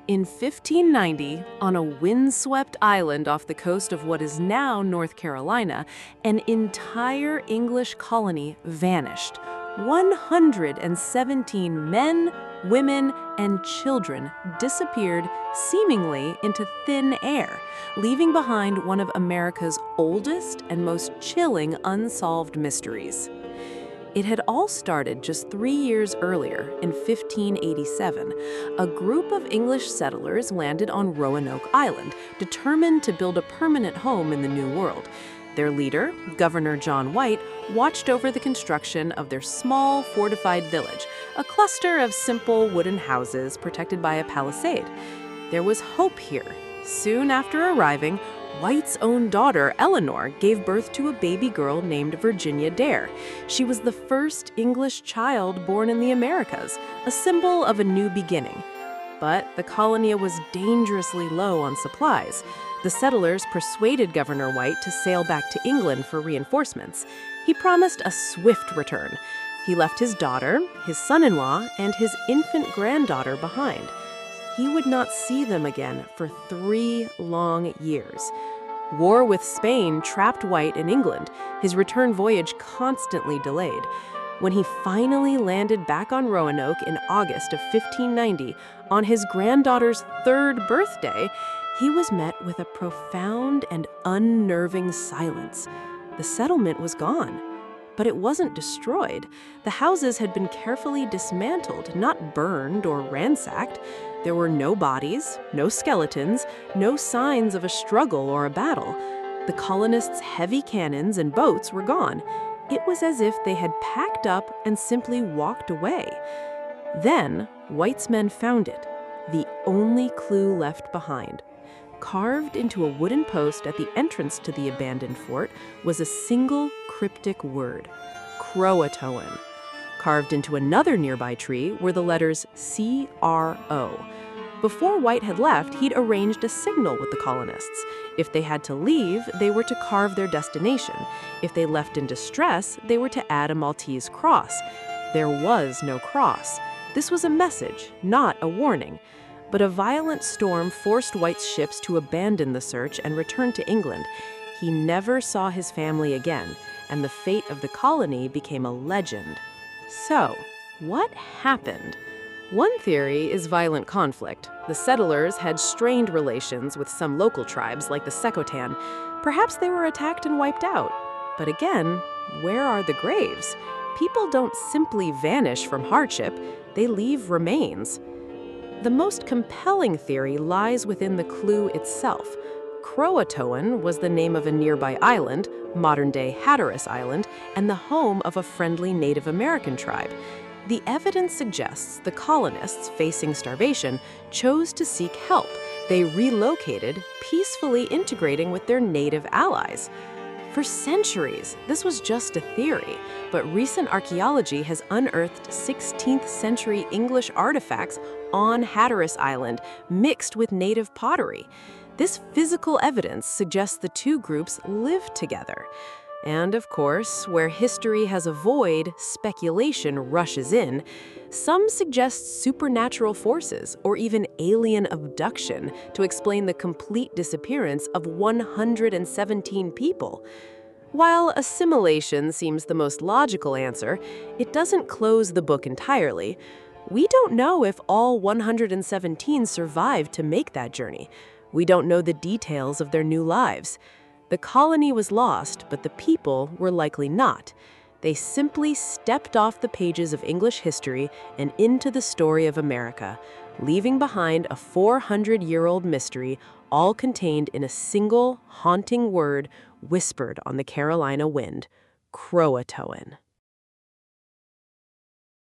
In 1590, on a windswept island off the coast of what is now North Carolina, an entire English colony vanished. 117 men, women, and children disappeared seemingly into thin air, leaving behind one of America's oldest and most chilling unsolved mysteries. It had all started just 3 years earlier, in 1587. A group of English settlers landed on Roanoke Island, determined to build a permanent home in the New World. Their leader, Governor John White, watched over the construction of their small, fortified village, a cluster of simple wooden houses protected by a palisade. There was hope here. Soon after arriving, White's own daughter, Eleanor, gave birth to a baby girl named Virginia Dare. She was the first English child born in the Americas, a symbol of a new beginning. But the colony was dangerously low on supplies. The settlers persuaded Governor White to sail back to England for reinforcements. He promised a swift return. He left his daughter, his son-in-law, and his infant granddaughter behind. He would not see them again for 3 long years. War with Spain trapped White in England, his return voyage constantly delayed. When he finally landed back on Roanoke in August of 1590, on his granddaughter's 3rd birthday, he was met with a profound and unnerving silence. The settlement was gone. But it wasn't destroyed. The houses had been carefully dismantled, not burned or ransacked. There were no bodies, no skeletons, no signs of a struggle or a battle. The colonists' heavy cannons and boats were gone. It was as if they had packed up and simply walked away. Then, White's men found it, the only clue left behind. Carved into a wooden post at the entrance to the abandoned fort was a single cryptic word, Croatoan. Carved into another nearby tree were the letters C-R-O. Before White had left, he'd arranged a signal with the colonists. If they had to leave, they were to carve their destination. If they left in distress, they were to add a Maltese cross. There was no cross. This was a message, not a warning. But a violent storm forced White's ships to abandon the search and return to England. He never saw his family again, and the fate of the colony became a legend. So, what happened? One theory is violent conflict. The settlers had strained relations with some local tribes like the Croatoan. Perhaps they were attacked and wiped out. But again, where are the graves? People don't simply vanish from hardship, they leave remains. The most compelling theory lies within the clue itself. Croatoan was the name of a nearby island, modern-day Hatteras Island, and the home of a friendly Native American tribe. The evidence suggests the colonists, facing starvation, chose to seek help. They relocated, peacefully integrating with their native allies. For centuries, this was just a theory, but recent archaeology has unearthed 16th century English artifacts on Hatteras Island, mixed with native pottery. This physical evidence suggests the two groups lived together. And of course, where history has a void, speculation rushes in. Some suggest supernatural forces or even alien abduction to explain the complete disappearance of 117 people. While assimilation seems the most logical answer, it doesn't close the book entirely. We don't know if all 117 survived to make that journey. We don't know the details of their new lives. The colony was lost, but the people were likely not. They simply stepped off the pages of English history and into the story of America, leaving behind a 400-year-old mystery, all contained in a single, haunting word whispered on the Carolina wind: Croatoan.